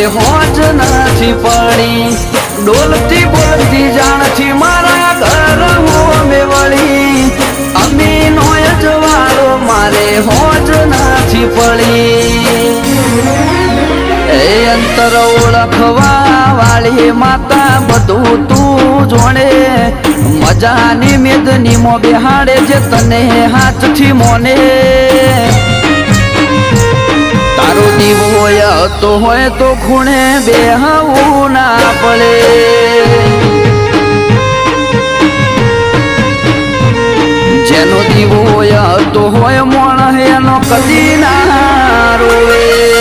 હોજ નથી પડી ડોલતી બોલતી જાણથી મારા ઘર હું મેવળી અમીનો જવાળો મારે હોજ નથી પડી એ અંતર ઓળખવા વાળી માતા બધું તું જોડે મજાની મેદની મો બેહાડે જે તને હાથથી મોને તારો દીવો હોય તો ખૂણે બેહવું ના પડે જેનો દીવો હોય મોણ એનો કદી ના રોવે